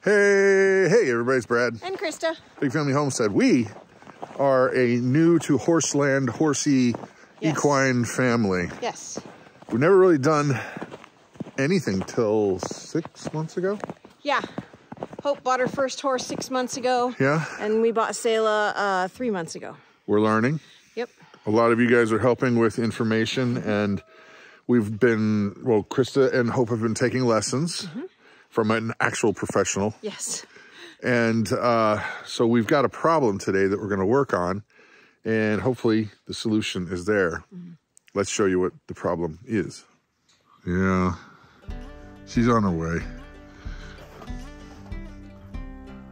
Hey, everybody's Brad. And Christa. Big Family Homestead. We are a new to horseland, horsey, equine family. Yes. We've never really done anything till 6 months ago. Yeah. Hope bought her first horse 6 months ago. Yeah. And we bought Selah 3 months ago. We're learning. Yep. A lot of you guys are helping with information, and we've been, well, Christa and Hope have been taking lessons from an actual professional. Yes. And so we've got a problem today that we're going to work on, and hopefully the solution is there. Let's show you what the problem is. Yeah, she's on her way.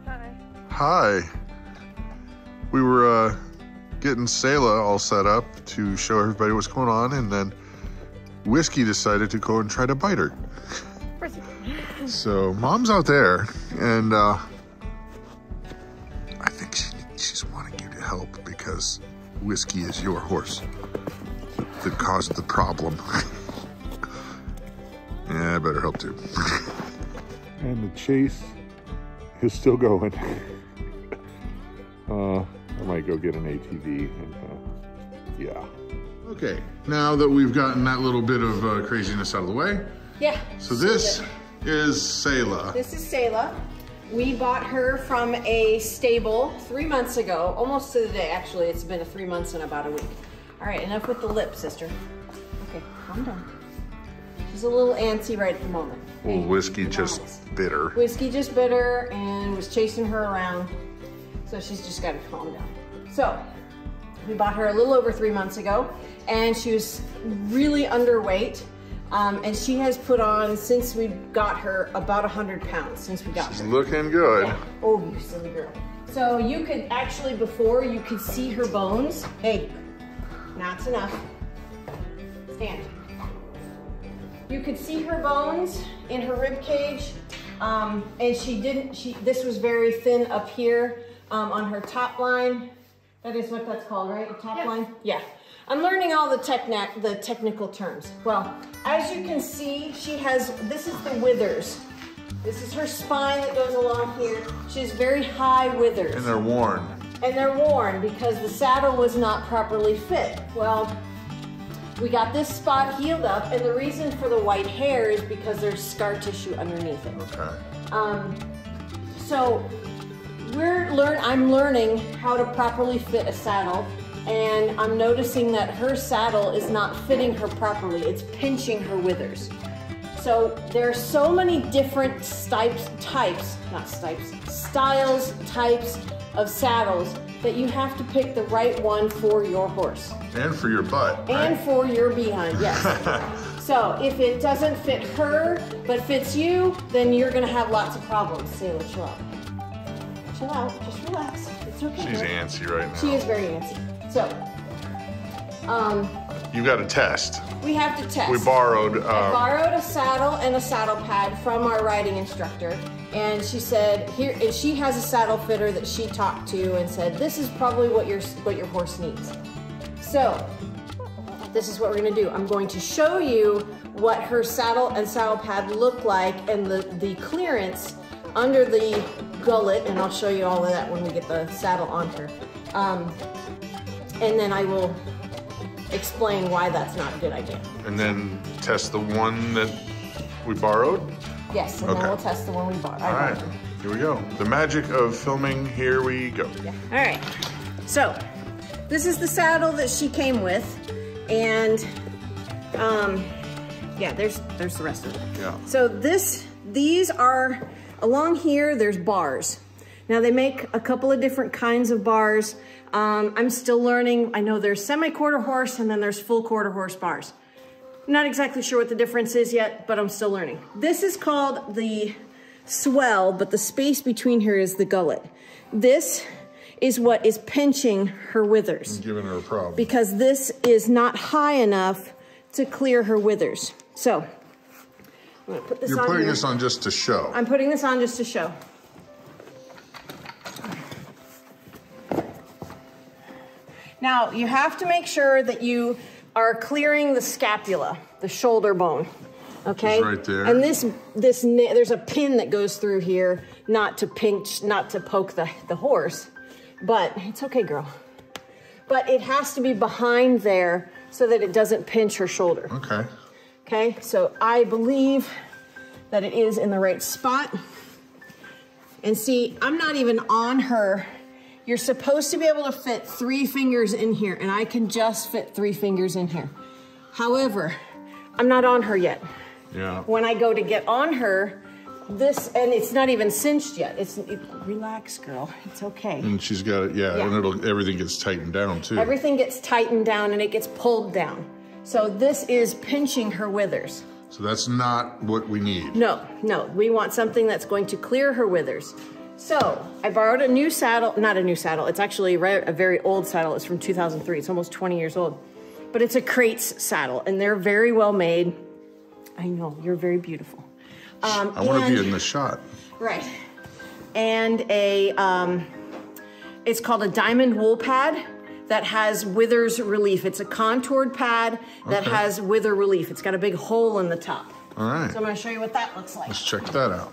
Hi. Hi. We were getting Selah all set up to show everybody what's going on, and then Whiskey decided to go and try to bite her. So Mom's out there, and I think she's wanting you to help because Whiskey is your horse that caused the problem. Yeah, I better help too. And the chase is still going. I might go get an ATV and yeah. Okay, now that we've gotten that little bit of craziness out of the way. Yeah. So this is Selah. This is Selah. We bought her from a stable 3 months ago, almost to the day, actually. It's been 3 months and about a week. All right, enough with the lip, sister. Okay, calm down. She's a little antsy right at the moment. Well, Whiskey just bit her. Whiskey just bit her and was chasing her around. So she's just got to calm down. So we bought her a little over 3 months ago, and she was really underweight. And she has put on, since we got her, about 100 pounds since we got her. She's looking good. Yeah. Oh, you silly girl. So you could actually, before, you could see her bones. Hey, that's enough. Stand. You could see her bones in her rib cage. And this was very thin up here on her top line. That is what that's called, right? The top line? Yeah. I'm learning all the technical terms. Well, as you can see, she has, this is the withers. This is her spine that goes along here. She has very high withers. And they're worn. And they're worn because the saddle was not properly fit. Well, we got this spot healed up, and the reason for the white hair is because there's scar tissue underneath it. Okay. So I'm learning how to properly fit a saddle. And I'm noticing that her saddle is not fitting her properly. It's pinching her withers. So there are so many different styles of saddles that you have to pick the right one for your horse. And for your butt. And right? for your behind, yes. So if it doesn't fit her, but fits you, then you're gonna have lots of problems. Selah, chill out. Chill out, just relax. It's okay. She's antsy right now. She is very antsy. So, you got a test. We have to test. We borrowed. I borrowed a saddle and a saddle pad from our riding instructor, and she said and she has a saddle fitter that she talked to and said this is probably what your horse needs. So, this is what we're going to do. I'm going to show you what her saddle and saddle pad look like and the clearance under the gullet, and I'll show you all of that when we get the saddle on her. And then I will explain why that's not a good idea. And then test the one that we borrowed? Yes, and then we'll test the one we bought. All right, here we go. The magic of filming, here we go. Yeah. All right, so this is the saddle that she came with, and yeah, there's the rest of it. Yeah. So these are, along here, there's bars. Now they make a couple of different kinds of bars. I'm still learning. I know there's semi-quarter horse and then there's full quarter horse bars. I'm not exactly sure what the difference is yet, but I'm still learning. This is called the swell, but the space between here is the gullet. This is what is pinching her withers. I'm giving her a problem. Because this is not high enough to clear her withers. So, I'm gonna put this on. You're putting this on just to show. I'm putting this on just to show. Now, you have to make sure that you are clearing the scapula, the shoulder bone. Okay. It's right there. And there's a pin that goes through here, not to poke the horse, but it's okay, girl. But it has to be behind there so that it doesn't pinch her shoulder. Okay. Okay, so I believe that it is in the right spot. And see, I'm not even on her. You're supposed to be able to fit 3 fingers in here, and I can just fit 3 fingers in here. However, I'm not on her yet. Yeah. When I go to get on her, and it's not even cinched yet. Relax, girl. It's okay. And she's got it, yeah. And everything gets tightened down too. Everything gets tightened down and it gets pulled down. So this is pinching her withers. So that's not what we need. No, we want something that's going to clear her withers. So I borrowed a new saddle, not a new saddle. It's actually a very old saddle. It's from 2003. It's almost 20 years old, but it's a Crates saddle and they're very well made. I know, you're very beautiful. I want to be in the shot. Right. And it's called a diamond wool pad that has withers relief. It's a contoured pad that has wither relief. It's got a big hole in the top. All right. So I'm going to show you what that looks like. Let's check that out.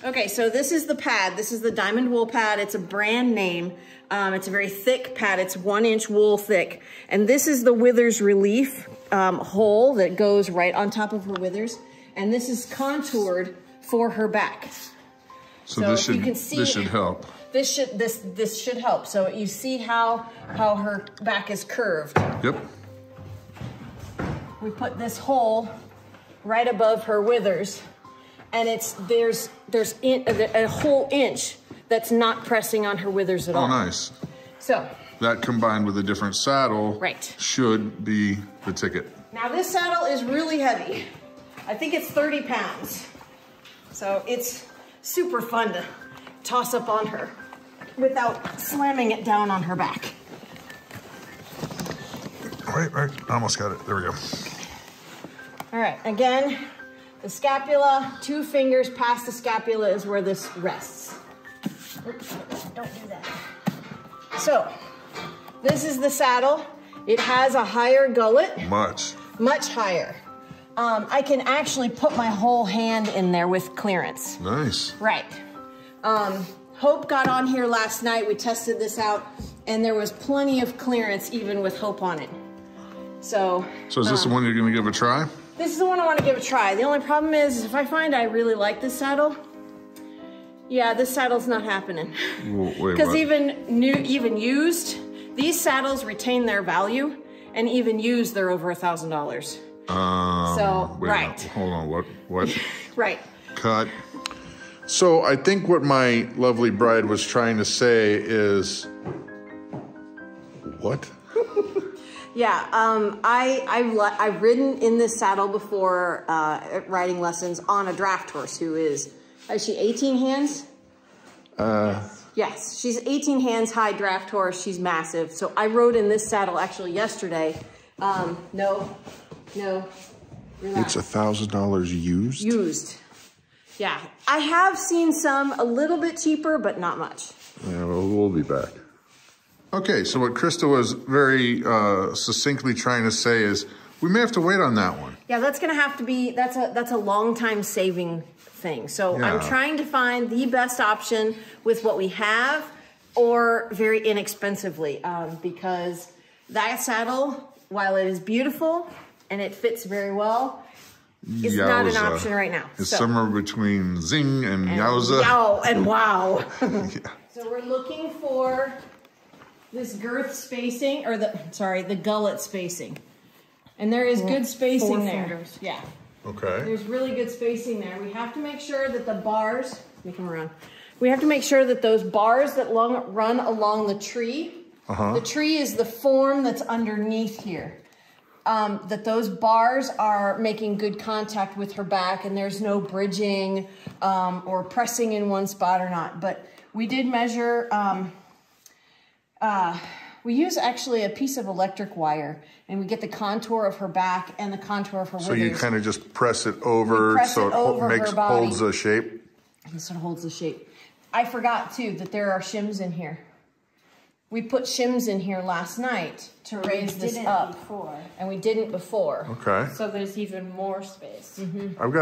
Okay, so this is the pad. This is the diamond wool pad. It's a brand name. It's a very thick pad. It's 1-inch wool thick. And this is the withers relief hole that goes right on top of her withers. And this is contoured for her back. So this should help. This should help. So you see how her back is curved. Yep. We put this hole right above her withers, and there's a whole inch that's not pressing on her withers at all. Oh, nice. So that combined with a different saddle should be the ticket. Now this saddle is really heavy. I think it's 30 pounds. So it's super fun to toss up on her without slamming it down on her back. Right. Almost got it. There we go. All right, again, the scapula, 2 fingers past the scapula is where this rests. Oops, don't do that. So, this is the saddle. It has a higher gullet. Much higher. I can actually put my whole hand in there with clearance. Nice. Right. Hope got on here last night. We tested this out, and there was plenty of clearance even with Hope on it. So is this the one you're going to give a try? This is the one I want to give a try. The only problem is if I find I really like this saddle, yeah, this saddle's not happening. Because even used, these saddles retain their value, and even used, they're over $1,000. Hold on, what? Right. Cut. So I think what my lovely bride was trying to say is, what? Yeah, I've ridden in this saddle before riding lessons on a draft horse is she 18 hands? Yes, she's 18 hands high draft horse. She's massive. So I rode in this saddle actually yesterday. No, relax. It's $1,000 used? Used. Yeah, I have seen some a little bit cheaper, but not much. Yeah, well, we'll be back. Okay, so what Christa was very succinctly trying to say is we may have to wait on that one. Yeah, that's gonna have to be, that's a long time saving thing. So yeah. I'm trying to find the best option with what we have or very inexpensively because that saddle, while it is beautiful and it fits very well, it's not an option right now. It's somewhere between zing and yowza. Yow and wow. Yeah. So we're looking for this girth spacing, or the gullet spacing. And there is good spacing there. Fingers. Yeah. Okay. There's really good spacing there. We have to make sure that the bars, make them around. We have to make sure that those bars that run along the tree, the tree is the form that's underneath here. That those bars are making good contact with her back and there's no bridging or pressing in one spot or not. But we did measure, we use actually a piece of electric wire and we get the contour of her back and the contour of her withers. So you kind of just press it over so it holds the shape? And so it holds the shape. I forgot too that there are shims in here. We put shims in here last night to raise this up. And we didn't before. Okay. So there's even more space. Mm-hmm. I've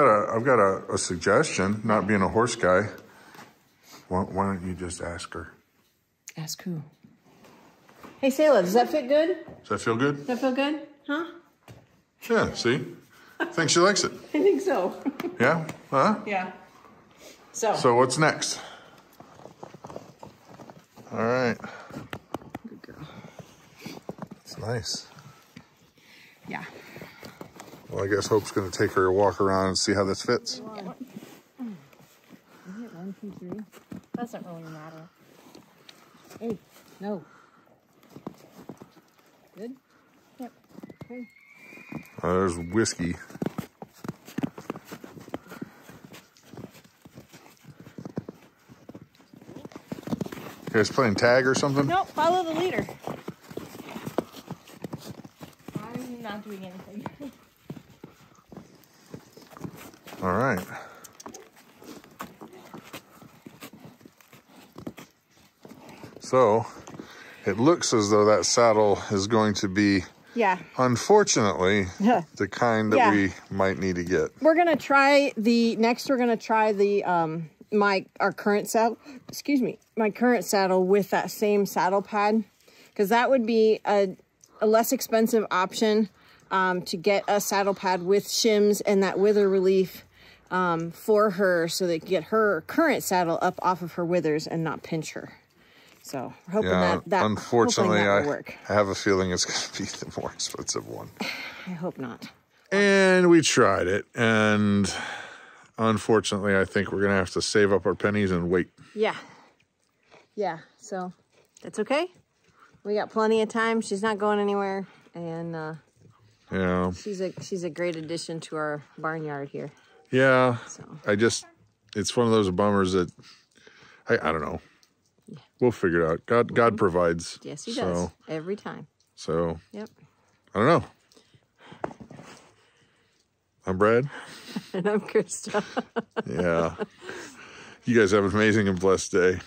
got a suggestion, not being a horse guy. Why don't you just ask her? Ask who? Hey, Sayla, does that fit good? Does that feel good? Does that feel good? Huh? Yeah, see? I think she likes it. I think so. Yeah? Huh? Yeah. So what's next? All right. Good girl. It's nice. Yeah. Well, I guess Hope's going to take her a walk around and see how this fits. Is it 1, 2, 3? Doesn't really matter. Hey, no. Good? Yep. Okay. There's whiskey. You guys playing tag or something? Nope, follow the leader. I'm not doing anything. All right. So, it looks as though that saddle is going to be, unfortunately, the kind that we might need to get. We're gonna try our current saddle. Excuse me, my current saddle with that same saddle pad, because that would be a less expensive option to get a saddle pad with shims and that wither relief for her, so they can get her current saddle up off of her withers and not pinch her. So we're hoping that unfortunately, that will work. I have a feeling it's going to be the more expensive one. I hope not. And we tried it, and unfortunately, I think we're going to have to save up our pennies and wait. Yeah. Yeah, so that's okay. We got plenty of time. She's not going anywhere, and yeah, she's a great addition to our barnyard here. Yeah, so. It's one of those bummers that I don't know. Yeah. We'll figure it out. God provides. Yes, he does. Every time. So, yep. I don't know. I'm Brad. And I'm Christa. Yeah. You guys have an amazing and blessed day.